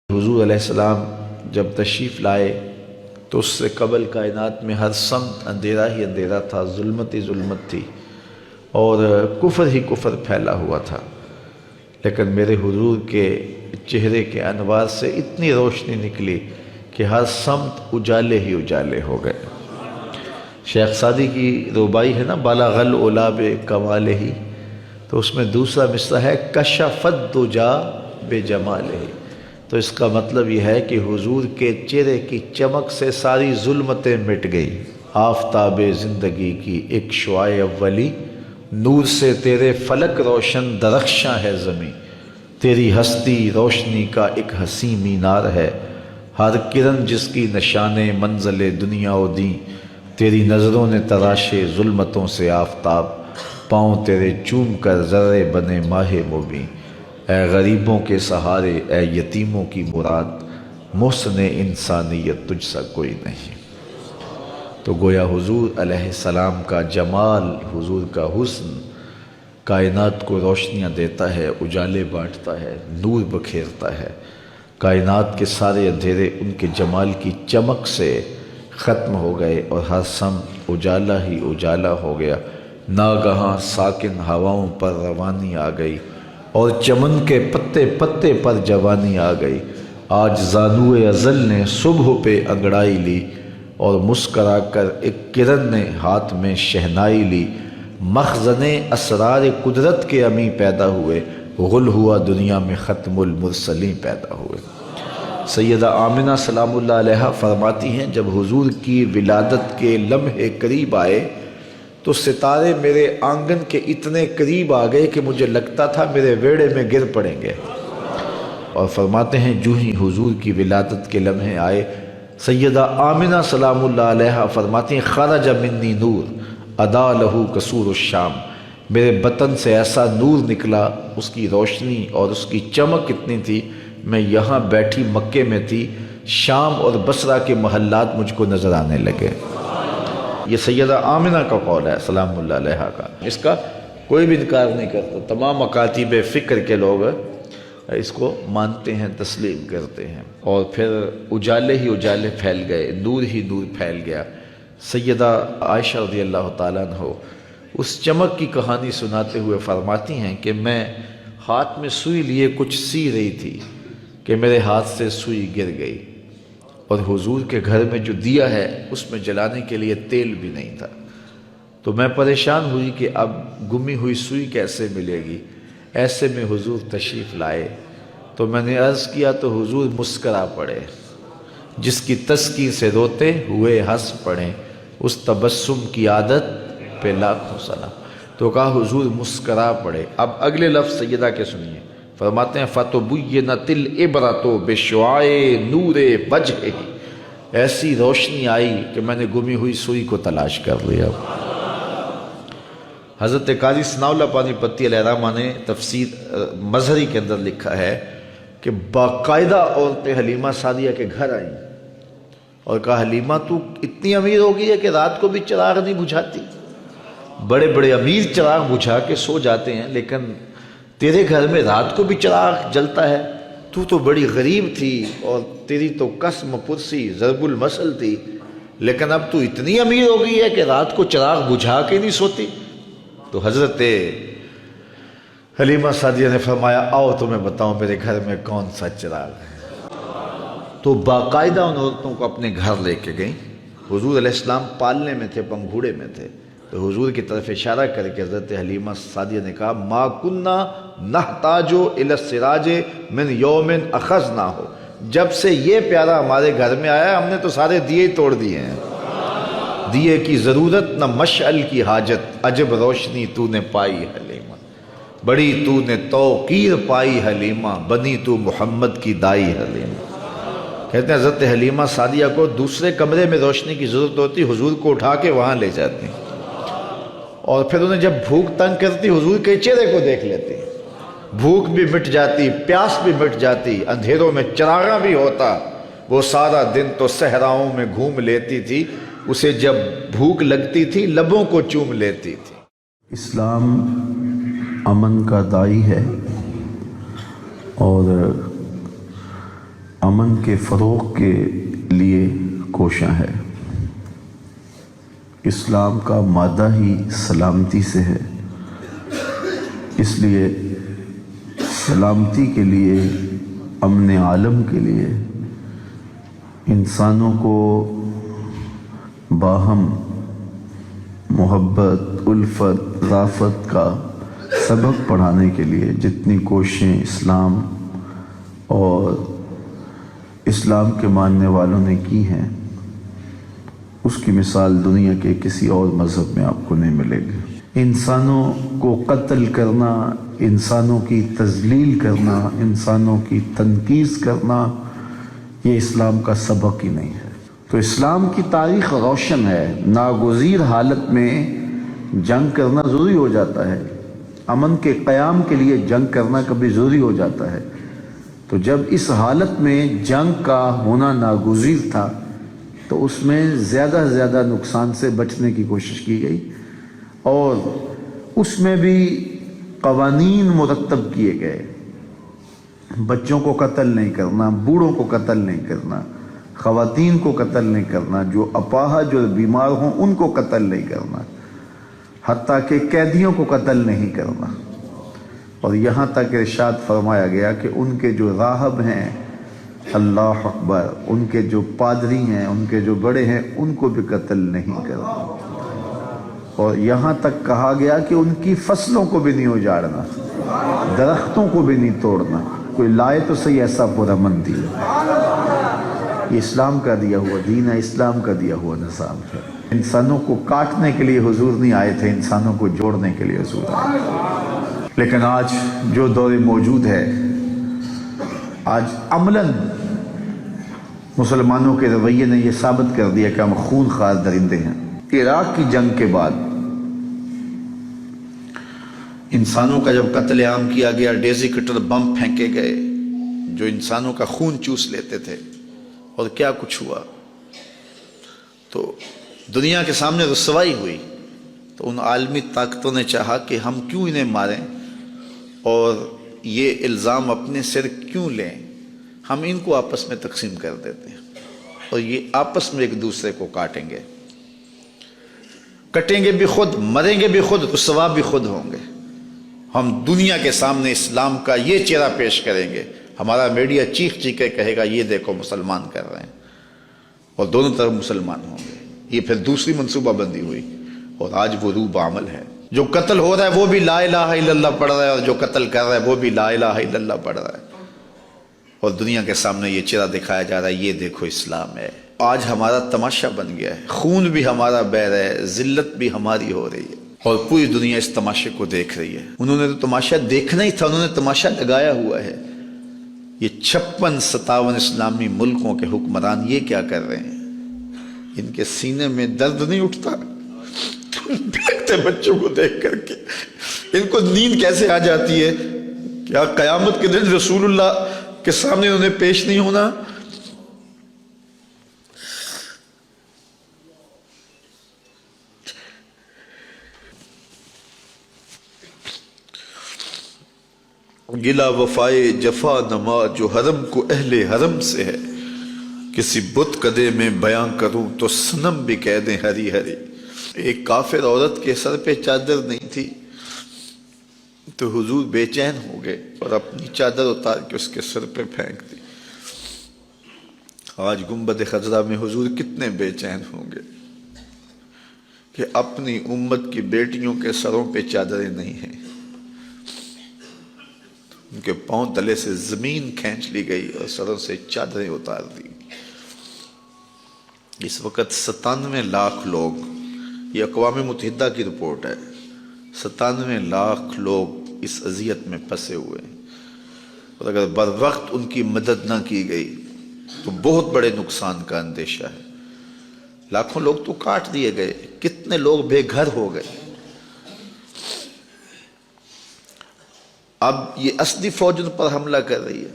حضور علیہ السلام جب تشریف لائے تو اس سے قبل کائنات میں ہر سمت اندھیرا ہی اندھیرا تھا، ظلمت ہی ظلمت تھی اور کفر ہی کفر پھیلا ہوا تھا، لیکن میرے حضور کے چہرے کے انوار سے اتنی روشنی نکلی کہ ہر سمت اجالے ہی اجالے ہو گئے۔ شیخ سعدی کی ربائی ہے نا، بالغ العلا بکمالہ ہی، تو اس میں دوسرا مصرع ہے کشف الدجا بجمالہ، تو اس کا مطلب یہ ہے کہ حضور کے چہرے کی چمک سے ساری ظلمتیں مٹ گئی۔ آفتاب زندگی کی ایک شعاع اولی، نور سے تیرے فلک روشن درخشاں ہے زمیں، تیری ہستی روشنی کا ایک حسین مینار ہے، ہر کرن جس کی نشان منزل دنیا و دین، تیری نظروں نے تراشے ظلمتوں سے آفتاب، پاؤں تیرے چوم کر ذرے بنے ماہ مبین، اے غریبوں کے سہارے، اے یتیموں کی مراد، محسن انسانیت تجھ سا کوئی نہیں۔ تو گویا حضور علیہ السلام کا جمال، حضور کا حسن کائنات کو روشنیاں دیتا ہے، اجالے بانٹتا ہے، نور بکھیرتا ہے۔ کائنات کے سارے اندھیرے ان کے جمال کی چمک سے ختم ہو گئے اور ہر سمت اجالا ہی اجالا ہو گیا۔ ناگہاں ساکن ہواؤں پر روانی آ گئی اور چمن کے پتے پتے پر جوانی آ گئی۔ آج زانوئے ازل نے صبح پہ انگڑائی لی اور مسکرا کر ایک کرن نے ہاتھ میں شہنائی لی۔ مخزن اسرار قدرت کے امی پیدا ہوئے، غل ہوا دنیا میں ختم المرسلین پیدا ہوئے۔ سیدہ آمنہ سلام اللہ علیہا فرماتی ہیں جب حضور کی ولادت کے لمحے قریب آئے تو ستارے میرے آنگن کے اتنے قریب آ گئے کہ مجھے لگتا تھا میرے ویڑے میں گر پڑیں گے۔ اور فرماتے ہیں جو ہی حضور کی ولادت کے لمحے آئے، سیدہ آمنہ سلام اللہ علیہا فرماتی ہیں خرج منی نور ادا لہو قصور الشام، میرے بطن سے ایسا نور نکلا، اس کی روشنی اور اس کی چمک اتنی تھی، میں یہاں بیٹھی مکے میں تھی، شام اور بصرہ کے محلات مجھ کو نظر آنے لگے۔ یہ سیدہ آمنہ کا قول ہے سلام اللہ علیہا کا، اس کا کوئی بھی انکار نہیں کرتا، تمام مکاتب فکر کے لوگ اس کو مانتے ہیں، تسلیم کرتے ہیں۔ اور پھر اجالے ہی اجالے پھیل گئے، نور ہی نور پھیل گیا۔ سیدہ عائشہ رضی اللہ تعالیٰ عنہ اس چمک کی کہانی سناتے ہوئے فرماتی ہیں کہ میں ہاتھ میں سوئی لیے کچھ سی رہی تھی کہ میرے ہاتھ سے سوئی گر گئی، اور حضور کے گھر میں جو دیا ہے اس میں جلانے کے لیے تیل بھی نہیں تھا، تو میں پریشان ہوئی کہ اب گمی ہوئی سوئی کیسے ملے گی۔ ایسے میں حضور تشریف لائے تو میں نے عرض کیا تو حضور مسکرا پڑے، جس کی تسکی سے روتے ہوئے ہنس پڑے، اس تبسم کی عادت پہ لاکھوں سلام۔ تو کہا حضور مسکرا پڑے۔ اب اگلے لفظ سیدہ کے سنیے، فرماتے ہیں فَتُبُيِّنَتِ الْعِبْرَةُ بِشُعَاعِ نُورِ وَجْهِهِ، ایسی روشنی آئی کہ میں نے گمی ہوئی سوئی کو تلاش کر لیا۔ حضرت قاضی ثناء اللہ پانی پتی علیہ الرحمہ نے تفسیر مظہری کے اندر لکھا ہے کہ باقاعدہ عورتیں حلیمہ سعدیہ کے گھر آئیں اور کہا حلیمہ تو اتنی امیر ہو گئی ہے کہ رات کو بھی چراغ نہیں بجھاتی، بڑے بڑے امیر چراغ بجھا کے سو جاتے ہیں لیکن تیرے گھر میں رات کو بھی چراغ جلتا ہے، تو بڑی غریب تھی اور تیری تو قسم پرسی ضرب المثل تھی، لیکن اب تو اتنی امیر ہو گئی ہے کہ رات کو چراغ بجھا کے نہیں سوتی۔ تو حضرت حلیمہ سعدیہ نے فرمایا آؤ تمہیں بتاؤں میرے گھر میں کون سا چراغ ہے۔ تو باقاعدہ ان عورتوں کو اپنے گھر لے کے گئیں۔ حضور علیہ السلام پالنے میں تھے، پنگھوڑے میں تھے، تو حضور کی طرف اشارہ کر کے حضرت حلیمہ سعدیہ نے کہا ما کننا نحتاج الی السراج من یوم اخذناہ، جب سے یہ پیارا ہمارے گھر میں آیا ہم نے تو سارے دیے توڑ دیے ہیں، دیے کی ضرورت نہ مشعل کی حاجت، عجب روشنی تو نے پائی حلیمہ، بڑی تو نے توقیر پائی حلیمہ، بنی تو محمد کی دائی حلیمہ۔ کہتے ہیں حضرت حلیمہ سعدیہ کو دوسرے کمرے میں روشنی کی ضرورت ہوتی، حضور کو اٹھا کے وہاں لے جاتی، اور پھر انہیں جب بھوک تنگ کرتی حضور کے چہرے کو دیکھ لیتی، بھوک بھی مٹ جاتی، پیاس بھی مٹ جاتی، اندھیروں میں چراغاں بھی ہوتا، وہ سارا دن تو صحراؤں میں گھوم لیتی تھی، اسے جب بھوک لگتی تھی لبوں کو چوم لیتی تھی۔ اسلام امن کا داعی ہے اور امن کے فروغ کے لیے کوشاں ہے۔ اسلام کا مادہ ہی سلامتی سے ہے، اس لیے سلامتی کے لیے، امن عالم کے لیے انسانوں کو باہم محبت، الفت، رافت کا سبق پڑھانے کے لیے جتنی کوششیں اسلام اور اسلام کے ماننے والوں نے کی ہیں، اس کی مثال دنیا کے کسی اور مذہب میں آپ کو نہیں ملے گی۔ انسانوں کو قتل کرنا، انسانوں کی تذلیل کرنا، انسانوں کی تنقیص کرنا، یہ اسلام کا سبق ہی نہیں ہے۔ تو اسلام کی تاریخ روشن ہے۔ ناگزیر حالت میں جنگ کرنا ضروری ہو جاتا ہے، امن کے قیام کے لیے جنگ کرنا کبھی ضروری ہو جاتا ہے۔ تو جب اس حالت میں جنگ کا ہونا ناگزیر تھا تو اس میں زیادہ سے زیادہ نقصان سے بچنے کی کوشش کی گئی، اور اس میں بھی قوانین مرتب کیے گئے۔ بچوں کو قتل نہیں کرنا، بوڑھوں کو قتل نہیں کرنا، خواتین کو قتل نہیں کرنا، جو اپاہج اور بیمار ہوں ان کو قتل نہیں کرنا، حتیٰ کہ قیدیوں کو قتل نہیں کرنا۔ اور یہاں تک ارشاد فرمایا گیا کہ ان کے جو راہب ہیں، اللہ اکبر، ان کے جو پادری ہیں، ان کے جو بڑے ہیں، ان کو بھی قتل نہیں کرنا۔ اور یہاں تک کہا گیا کہ ان کی فصلوں کو بھی نہیں اجاڑنا، درختوں کو بھی نہیں توڑنا۔ کوئی لائے تو صحیح ایسا پرامن دین۔ یہ اسلام کا دیا ہوا دین ہے، اسلام کا دیا ہوا نظام ہے۔ انسانوں کو کاٹنے کے لیے حضور نہیں آئے تھے، انسانوں کو جوڑنے کے لیے حضور آئے تھے۔ لیکن آج جو دور موجود ہے، آج عملاً مسلمانوں کے رویے نے یہ ثابت کر دیا کہ ہم خون خوار درندے ہیں۔ عراق کی جنگ کے بعد انسانوں کا جب قتل عام کیا گیا، ڈیزی کٹر بم پھینکے گئے جو انسانوں کا خون چوس لیتے تھے، اور کیا کچھ ہوا، تو دنیا کے سامنے رسوائی ہوئی۔ تو ان عالمی طاقتوں نے چاہا کہ ہم کیوں انہیں ماریں اور یہ الزام اپنے سر کیوں لیں، ہم ان کو آپس میں تقسیم کر دیتے ہیں اور یہ آپس میں ایک دوسرے کو کاٹیں گے، کٹیں گے بھی خود، مریں گے بھی خود، رسوا بھی خود ہوں گے۔ ہم دنیا کے سامنے اسلام کا یہ چہرہ پیش کریں گے، ہمارا میڈیا چیخ چیخ کے کہے گا یہ دیکھو مسلمان کر رہے ہیں، اور دونوں طرف مسلمان ہوں گے۔ یہ پھر دوسری منصوبہ بندی ہوئی، اور آج وہ روح بعمل ہے۔ جو قتل ہو رہا ہے وہ بھی لا الہ الا اللہ پڑھ رہا ہے، اور جو قتل کر رہا ہے وہ بھی لا الہ الا اللہ پڑھ رہا ہے، اور دنیا کے سامنے یہ چہرہ دکھایا جا رہا ہے یہ دیکھو اسلام ہے۔ آج ہمارا تماشا بن گیا ہے، خون بھی ہمارا بہہ رہا ہے، ذلت بھی ہماری ہو رہی ہے، اور پوری دنیا اس تماشے کو دیکھ رہی ہے۔ انہوں نے تو تماشا دیکھنا ہی تھا، انہوں نے تماشا لگایا ہوا ہے۔ یہ 56-57 اسلامی ملکوں کے حکمران یہ کیا کر رہے ہیں؟ ان کے سینے میں درد نہیں اٹھتا دیکھتے بچوں کو دیکھ کر کے؟ ان کو نیند کیسے آ جاتی ہے؟ کیا قیامت کے دن رسول اللہ کے سامنے انہیں پیش نہیں ہونا؟ گلا وفائے جفا نما جو حرم کو اہل حرم سے ہے، کسی بت کدے میں بیاں کروں تو صنم بھی کہہ دیں ہری ہری۔ ایک کافر عورت کے سر پہ چادر نہیں تھی تو حضور بے چین ہو گئے اور اپنی چادر اتار کے اس کے سر پہ پھینک دی۔ آج گنبد خضرا میں حضور کتنے بے چین ہوں گے کہ اپنی امت کی بیٹیوں کے سروں پہ چادریں نہیں ہیں، ان کے پاؤں تلے سے زمین کھینچ لی گئی اور سروں سے چادریں اتار دی۔ اس وقت 97 لاکھ لوگ، یہ اقوام متحدہ کی رپورٹ ہے، 97 لاکھ لوگ اس اذیت میں پھنسے ہوئے ہیں، اور اگر بر وقت ان کی مدد نہ کی گئی تو بہت بڑے نقصان کا اندیشہ ہے۔ لاکھوں لوگ تو کاٹ دیے گئے، کتنے لوگ بے گھر ہو گئے۔ اب یہ اصلی فوج ان پر حملہ کر رہی ہے۔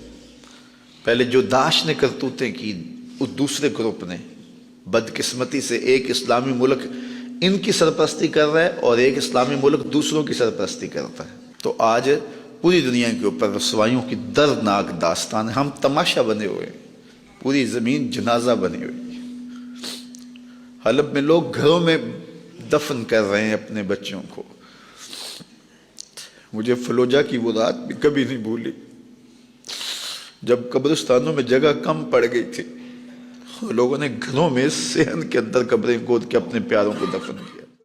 پہلے جو داعش نے کرتوتیں کی، اس دوسرے گروپ نے بدقسمتی سے ایک اسلامی ملک ان کی سرپرستی کر رہا ہے اور ایک اسلامی ملک دوسروں کی سرپرستی کرتا ہے۔ تو آج پوری دنیا کے اوپر رسوائیوں کی دردناک داستان ہے، ہم تماشا بنے ہوئے ہیں۔ پوری زمین جنازہ بنی ہوئی. حلب میں لوگ گھروں میں دفن کر رہے ہیں اپنے بچوں کو. مجھے فلوجہ کی وہ رات بھی کبھی نہیں بھولی جب قبرستانوں میں جگہ کم پڑ گئی تھی، لوگوں نے گھروں میں صحن کے اندر قبریں کھود کے اپنے پیاروں کو دفن کیا.